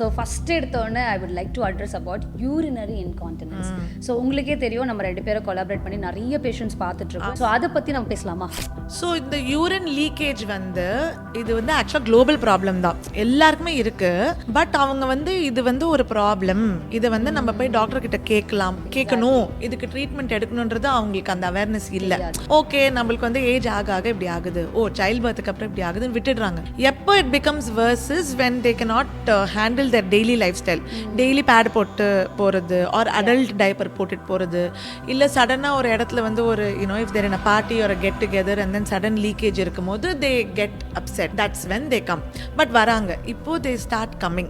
So first எடுத்தோடனே I would like to address about urinary incontinence. So உங்களுக்கே தெரியும், நம்ம 2 பேரும் கொலாபரேட் பண்ணி நிறைய பேஷண்ட்ஸ் பார்த்துட்ருக்கோம். ஸோ அதை பற்றி நம்ம பேசலாமா? ஸோ இந்த யூரின் லீக்கேஜ் இது ஆக்சுவலாக குளோபல் ப்ராப்ளம் தான், எல்லாருக்குமே இருக்குது. பட் அவங்க இது ஒரு ப்ராப்ளம், இதை நம்ம போய் டாக்டர் கிட்ட கேட்கணும், இதுக்கு ட்ரீட்மெண்ட் எடுக்கணுன்றது அவங்களுக்கு அந்த அவேர்னஸ் இல்லை. ஓகே, நம்மளுக்கு ஏஜ் ஆக ஆக இப்படி ஆகுது, சைல்ட் பர்த்துக்கு அப்புறம் இப்படி ஆகுதுன்னு விட்டுடுறாங்க. எப்போ it becomes versus when they cannot handle their daily lifestyle, daily pad போட்டு போகிறது ஆர் அடல்ட் டைப்பர் போட்டுட்டு போகிறது, இல்லை சடனாக ஒரு இடத்துல ஒரு if they're in a party or a get together and then sudden leakage இருக்கும்போது they get upset. That's when they come. But வராங்க, இப்போ they start coming.